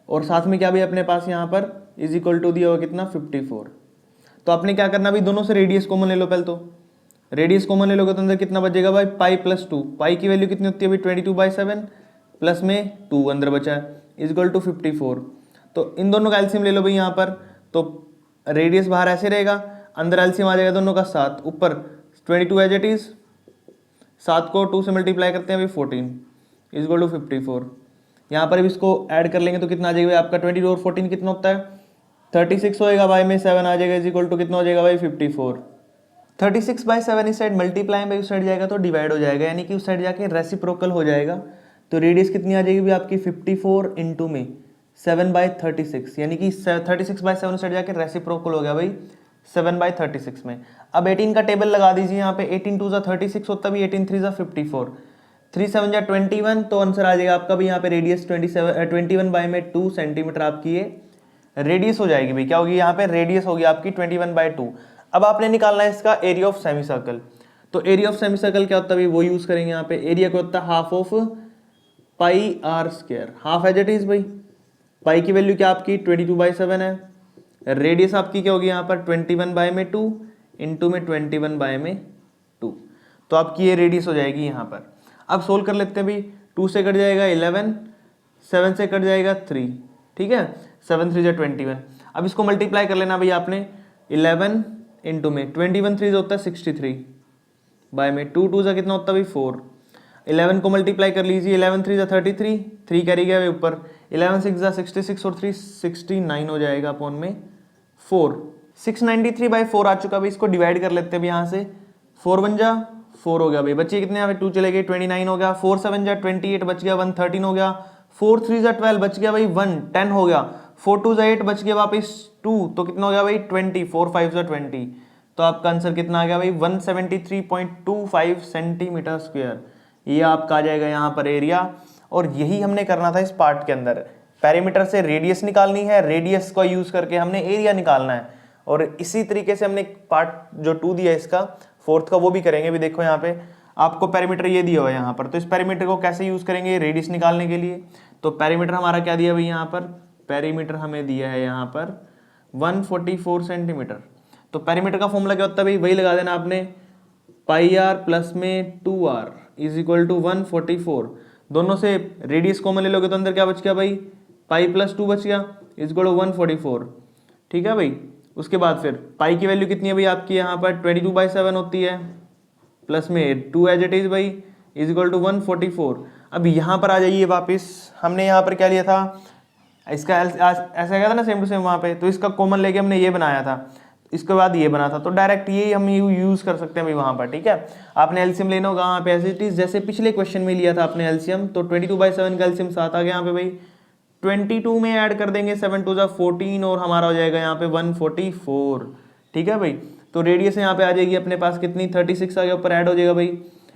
और साथ में क्या भाई अपने पास यहाँ पर इज इक्वल टू दिया हुआ कितना? 54। तो आपने क्या करना भाई, दोनों से रेडियस कॉमन ले लो। पहले तो रेडियस कॉमन ले लोगे तो अंदर कितना बचेगा भाई? Pi plus 2। पाई की वैल्यू कितनी होती है भाई? 22/7 प्लस में 2 अंदर बचा है, इज इक्वल टू 54। तो इन दोनों का एलसीएम ले लो भाई यहाँ पर। तो रेडियस बाहर ऐसे रहेगा, अंदर एलसीएम आ जाएगा दोनों का 7, ऊपर 22 एज इट इज, 7 को 2 से मल्टीप्लाई करते हैं भाई 14, इज इक्वल टू 54। यहाँ पर भी इसको ऐड कर लेंगे तो कितना आ जाएगा भाई आपका? 22 और 14 कितना होता है? 36 होएगा भाई, में 7 आ जाएगा, इज इक्वल टू कितना हो जाएगा भाई? 54। 36/7 इस साइड मल्टीप्लाई में उस साइड जाएगा तो डिवाइड हो जाएगा, यानी कि उस साइड जाके रेसिप्रोकल हो जाएगा। तो रेडियस कितनी आ जाएगी भी आपकी? 54 इंटू में 7/36, यानी कि 36/7 उस साइड जाके रेसिप्रोकल हो गया भाई 7/36 में। अब 18 का टेबल लगा दीजिए यहाँ पे। 18 2 36 होता भी, 18 3 54, 3 7 21, तो आंसर आ जाएगा आपका भी यहाँ पे रेडियस 21/2 सेंटीमीटर आपकी ये रेडियस हो जाएगी भाई। क्या होगी यहाँ पे? रेडियस होगी आपकी 21/2। अब आपने निकालना है इसका एरिया ऑफ सेमी सर्कल। तो एरिया ऑफ सेमी सर्कल क्या होता है भाई? वो यूज करेंगे यहाँ पे। एरिया क्या होता है? Half of pi r square. Half as it is भाई, पाई की वैल्यू क्या आपकी? 22/7 है। रेडियस आपकी क्या होगी यहाँ पर? 21/2 इंटू में 21/2। तो आपकी ये रेडियस हो जाएगी यहाँ पर। अब सोल्व कर लेते हैं भाई। 2 से कट जाएगा 11, 7 से कट जाएगा 3, ठीक है। 7 3 21। अब इसको मल्टीप्लाई कर लेना भाई आपने। 11 इंटू में 21 3 होता है 63 बाय में 2 2 कितना होता है भाई? 4। 11 को मल्टीप्लाई कर लीजिए। 11 3 33, 3 कैरी गया भाई ऊपर। 11 6 66 और 3 69 हो जाएगा अपॉन में 4। 693/4 आ चुका भाई। इसको डिवाइड कर लेते हैं यहाँ से। 4 1 जा 4 हो गया भाई। बच्चे कितने यहाँ पे? 2 चले गए, 29 हो गया। 4 7 जा 28 बच गया, 1 13 हो गया। 4 3 जा 12 बच गया भाई, 1 10 हो गया। 4 2 जा 8 बच गया वापस 2, तो कितना हो गया भाई? 20। 4 5 जा 20, तो आपका आंसर कितना आ गया भाई? 173.25 सेंटीमीटर स्क्वायर। ये आपका आ जाएगा यहाँ पर एरिया। और यही हमने करना था इस पार्ट के अंदर। पेरीमीटर से रेडियस निकालनी है, रेडियस को यूज करके हमने एरिया निकालना है। और इसी तरीके से हमने पार्ट जो 2 दिया इसका, 4th का, वो भी करेंगे भी। देखो यहाँ पे आपको पेरीमीटर ये दिया हुआ है यहाँ पर। तो इस पेरीमीटर को कैसे यूज करेंगे रेडियस निकालने के लिए? तो पेरीमीटर हमारा क्या दिया भाई यहाँ पर? पेरीमीटर हमें दिया है यहाँ पर 144 सेंटीमीटर। तो पेरीमीटर का फॉर्मूला क्या होता है भाई? वही लगा देना आपने, पाई आर प्लस में 2r इज इक्वल टू 144। दोनों से रेडियस कॉमन ले लोगे तो अंदर क्या बच गया भाई? पाई प्लस 2 बच गया, इज इक्वल टू 144, ठीक है भाई। उसके बाद फिर पाई की वैल्यू कितनी है भाई आपकी यहाँ पर? 22/7 होती है, प्लस में 2 एज इट इज भाई, इज इक्वल टू 144। अब यहाँ पर आ जाइए वापस। हमने यहाँ पर क्या लिया था? इसका ऐसा क्या था ना, सेम टू सेम वहाँ पे। तो इसका कॉमन लेके हमने ये बनाया था, इसके बाद ये बना था। तो डायरेक्ट ये हम यूज कर सकते हैं भाई वहाँ पर, ठीक है। आपने एलसीएम लेना होगा वहाँ पे एज इट इज, जैसे पिछले क्वेश्चन में लिया था आपने एलसीएम। तो 22/7 का एलसीएम 7 आ गया यहाँ पे भाई। 22 में ऐड कर देंगे 7 2 14, और हमारा हो जाएगा यहाँ पे 144, ठीक है भाई। तो रेडियस यहाँ पे आ जाएगी अपने पास कितनी? 36 आ गया, ऊपर ऐड हो जाएगा भाई,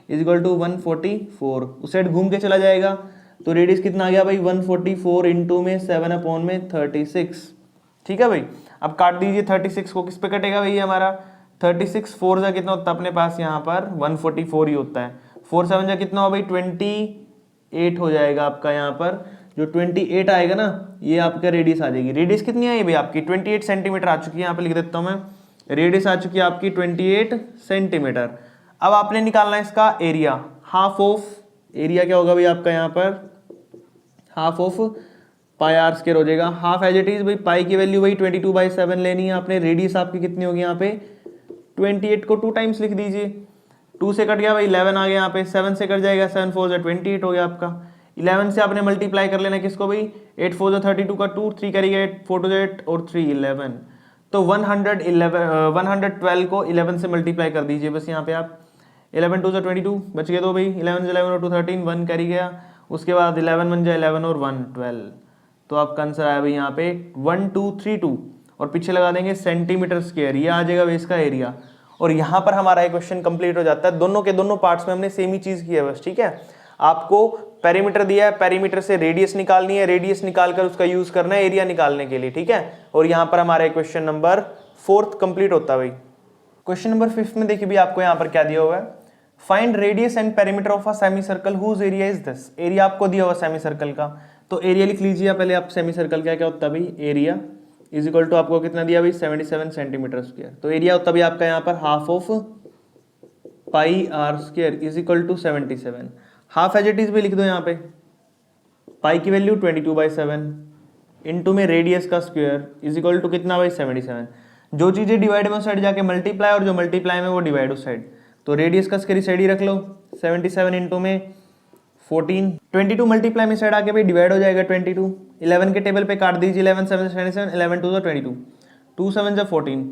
इज इक्वल टू 144। उस साइड घूम के चला जाएगा, तो रेडियस कितना आ गया भाई? 144 इंटू में 7 अपॉन में 36, ठीक है भाई। अब काट दीजिए 36 को, किस पे कटेगा भाई हमारा? 36 4 जा कितना होता है अपने पास यहाँ पर 144 ही होता है। 4 7 जा कितना हो भाई 28 हो जाएगा आपका यहाँ पर। जो 28 आएगा ना ये आपका रेडियस आ जाएगी। रेडियस कितनी आई भाई आपकी 28 सेंटीमीटर आ चुकी है। यहाँ पे लिख देता हूँ मैं, रेडियस आ चुकी है आपकी 28 सेंटीमीटर। अब आपने निकालना है इसका एरिया, हाफ ऑफ एरिया क्या होगा भाई आपका यहाँ पर, half of pi r square हो जाएगा। हाफ एज इट इज भाई, पाई की वैल्यू भाई 22/7 लेनी है आपने। रेडियस आपकी कितनी होगी यहाँ पे 28 को 2 टाइम्स लिख दीजिए। 2 से कट गया भाई 11 आ गया यहाँ पे, 7 से कट जाएगा 7 4 28 हो गया आपका। 11 से आपने मल्टीप्लाई कर लेना किसको भाई, 8 4 32 का 2, 3 करेगा 8 4 2 8 और 3 11। तो 112 को 11 से मल्टीप्लाई कर दीजिए बस यहाँ पे आप। 11 2 22 बच गए 2 भाई, 11 11 और 2 13, 1 कैरी गया। उसके बाद 11 1 11 और 1 12। तो आपका आंसर आया भाई यहाँ पे 1232 और पीछे लगा देंगे सेंटीमीटर स्क्वायर, ये आ जाएगा भाई इसका एरिया। और यहाँ पर हमारा क्वेश्चन कंप्लीट हो जाता है। दोनों के दोनों पार्ट्स में हमने सेम ही चीज की है बस, ठीक है। आपको पेरीमीटर दिया है, पेरीमीटर से रेडियस निकालनी है, रेडियस निकालकर उसका यूज करना है एरिया निकालने के लिए, ठीक है। और यहाँ पर हमारा क्वेश्चन नंबर 4 कंप्लीट होता है भाई। क्वेश्चन नंबर 5 में देखिए भी आपको यहाँ पर क्या दिया हुआ है, find radius and perimeter of a semi circle whose area is this. Area आपको दिया हुआ सेमी सर्कल का, तो एरिया लिख लीजिए पहले आप। सेमी सर्कल क्या क्या होता है भाई, एरिया इज इक्वल टू आपको कितना दिया भाई 77 सेंटीमीटर स्क्वायर। तो एरिया होता भी आपका यहाँ पर half of pi r square is equal to 77। Half as it is भी लिख दो यहाँ पे, पाई की वैल्यू 22/7 इनटू में रेडियस का स्क्वायर इज इक्वल टू कितना भाई 77। जो चीजें डिवाइड में उस साइड जाके मल्टीप्लाई और जो मल्टीप्लाई में वो डिवाइड उस साइड। तो रेडियस का स्क्वायर इस साइड ही रख लो, 77 इनटू में 14, 22 मल्टीप्लाई में साइड आके भाई डिवाइड हो जाएगा 22। 11 के टेबल पे काट दीजिए, 11 7 77, 11 2 22, 2 7 14।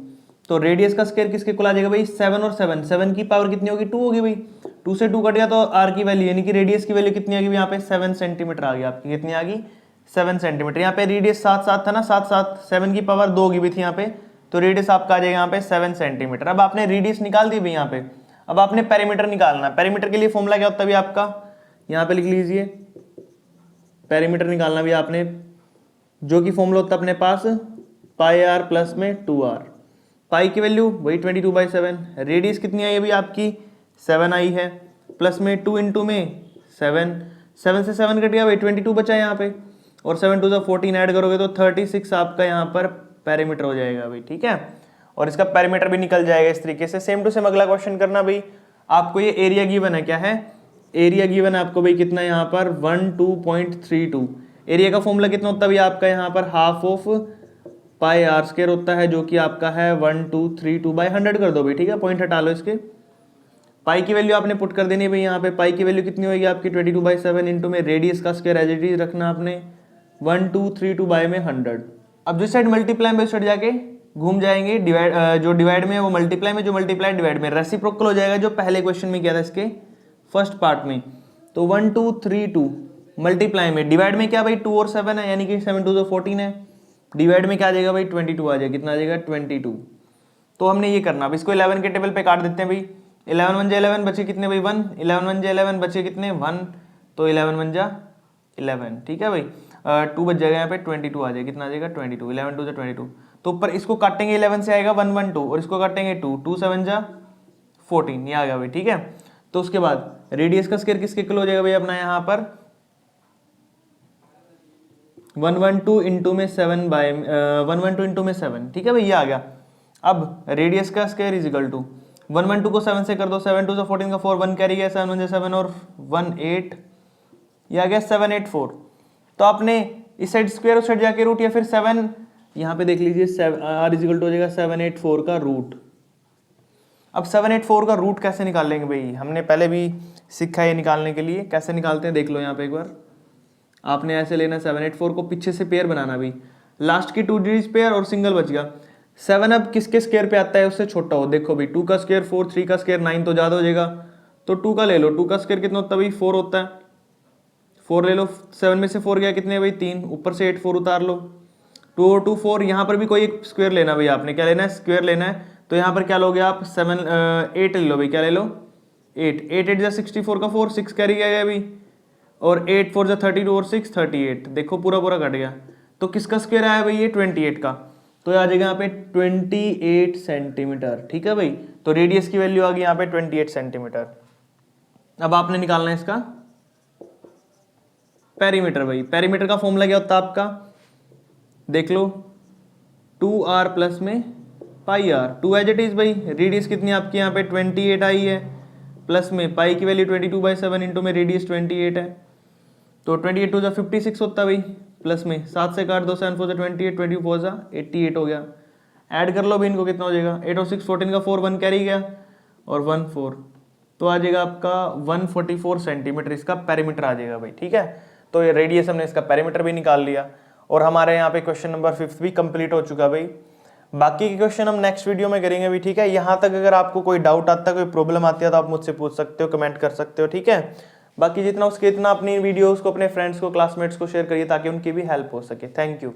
तो रेडियस का स्क्वायर किसके कुल आ जाएगा भाई 7 और 7, 7 की पावर कितनी होगी 2 होगी भाई। 2 से 2 कट गया तो आर की वैल्यू यानी कि रेडियस की वैल्यू कितनी आ गई यहाँ पे 7 सेंटीमीटर आ गई आपकी। कितनी आ गई 7 सेंटीमीटर। यहाँ पे रेडियस 7 7 था ना, 7 7, 7 की पावर 2 होगी भी थी यहाँ पे, तो रेडियस आपका आ जाएगा यहाँ पे 7 सेंटीमीटर। अब आपने रेडियस निकाल दी भाई यहाँ पे। अब आपने पेरीमीटर निकालना है। पेरीमीटर के लिए फॉर्मूला क्या होता है आपका, यहाँ पे लिख लीजिए। पेरीमीटर निकालना भी आपने, जो कि फॉर्मूला होता है अपने पास पाई आर प्लस में 2r। पाई की वैल्यू वही 22/7, रेडियस कितनी आई अभी आपकी 7 आई है, प्लस में 2 इंटू में 7, 7 से 7 कट गया भाई 22 बचा है यहाँ पे, और 7 2 14 ऐड करोगे तो 36 आपका यहाँ पर पेरीमीटर हो जाएगा भाई, ठीक है। और इसका पेरीमीटर भी निकल जाएगा इस तरीके से। सेम टू सेम अगला क्वेश्चन करना भाई। आपको ये एरिया गिवन है, क्या है एरिया गिवन है आपको भाई कितना यहाँ पर 12.32। एरिया का फॉर्मूला कितना होता है भाई आपका यहाँ पर half of pi r square होता है, जो कि आपका है 1232/100 कर दो भाई, ठीक है। पॉइंट हटा लो इसके। पाई की वैल्यू आपने पुट कर देनी है भाई यहाँ पे। पाई की वैल्यू कितनी होगी आपकी 22/7 इंटू में रेडियस का स्क्वायर एज इट इज रखना आपने 1232/100। अब जिस साइड मल्टीप्लाई में उस साइड जाके घूम जाएंगे, डिवाइड जो डिवाइड में है वो मल्टीप्लाई में, जो मल्टीप्लाई डिवाइड में, रेसिप्रोकल हो जाएगा, जो पहले क्वेश्चन में किया था इसके फर्स्ट पार्ट में। तो 1232 मल्टीप्लाई में, डिवाइड में क्या भाई 2 और 7 है, यानी कि 7 2 14 है। डिवाइड में क्या आ जाएगा भाई 22 आ जाएगा। कितना आ जाएगा 22। तो हमने ये करना, अब इसको 11 के टेबल पे काट देते हैं भाई। 11 1 11 बचे कितने भाई 1, 11 1 11 बचे कितने 1, तो 11 1 11, ठीक है भाई। 2 बच जाएगा यहाँ पे 22 आ जाएगा। कितना आ जाएगा 22, 11 2 22। तो ऊपर इसको काटेंगे 11 से आएगा 1 1 2, और इसको काटेंगे 2 2 7 14, ये आ गया भाई, ठीक है। तो उसके बाद रेडियस का स्क्वायर किसके इक्वल हो जाएगा भाई अपना यहाँ पर 112 इंटू में 112 इंटू में 7, ठीक है भाई, ये आ गया। अब रेडियस का स्क्वायर इज इक्वल टू 112 को 7 से कर दो, 7 2 14 का 4, 1 कैरी गया, 7 1 7 और 1 8, ये आ गया 784। तो आपने इस साइड स्क्वायर उस साइड जाके रूट, या फिर 7 यहाँ पे देख लीजिए आर इज इक्वल टू हो जाएगा 784 का रूट। अब 784 का रूट कैसे निकाल लेंगे भाई, हमने पहले भी सीखा है ये निकालने के लिए। कैसे निकालते हैं देख लो यहाँ पे एक बार। आपने ऐसे लेना 784 को, पीछे से पेयर बनाना भी, लास्ट की 2 डिजिट पेयर और सिंगल बच गया। 7 अब किसके स्क्वायर पे आता है उससे छोटा हो, देखो भाई 2 का स्क्वायर 4, 3 का स्क्वायर 9, तो ज्यादा हो जाएगा, तो 2 का ले लो। 2 का स्क्वायर कितना होता है भाई 4 होता है, 4 ले लो। 7 में से 4 गया कितने भाई 3, ऊपर से 8 4 उतार लो, 2 और 2 4। यहाँ पर भी कोई एक स्क्वायर लेना भाई, आपने क्या लेना है स्क्वायर लेना है। तो यहाँ पर क्या लोगे आप 8 ले लो भाई, क्या ले लो 8, 8 8 जा 64 का 4, 6 कैरी गया भाई, और 8 4 जा 32 और 6 38, देखो पूरा पूरा कट गया। तो किसका स्क्वायर आया भाई ये 28 का। तो आ जाएगा यहाँ पे 28 सेंटीमीटर। ठीक है भाई, तो रेडियस की वैल्यू आ गई यहाँ पे 28 सेंटीमीटर। अब आपने निकालना है इसका पेरीमीटर। भाई पेरीमीटर का फॉर्मूला क्या होता है आपका, देख लो, 2r प्लस में पाई आर, 2 एज इट इज भाई। रेडियस कितनी आपकी यहाँ पे 28 आई है, प्लस में पाई की वैल्यू 22/7 इंटू में रेडियस 28 है, तो 28 टू 56 होता है भाई, प्लस में 7 से काट दो, 7 4 28, 24 88 हो गया। ऐड कर लो भाई इनको, कितना हो जाएगा 8 और 6 14 का 4 1 कैरी गया और 1 4, तो आ जाएगा आपका 144 सेंटीमीटर इसका पेरीमीटर आ जाएगा भाई। ठीक है, तो ये रेडियस हमने इसका पेरीमीटर भी निकाल लिया और हमारे यहाँ पे क्वेश्चन नंबर 5 भी कंप्लीट हो चुका भाई। बाकी के क्वेश्चन हम नेक्स्ट वीडियो में करेंगे भी। ठीक है, यहाँ तक अगर आपको कोई डाउट आता है, कोई प्रॉब्लम आती है तो आप मुझसे पूछ सकते हो, कमेंट कर सकते हो। ठीक है, बाकी जितना उसके इतना अपनी वीडियोस को अपने फ्रेंड्स को, क्लासमेट्स को शेयर करिए ताकि उनकी भी हेल्प हो सके। Thank you.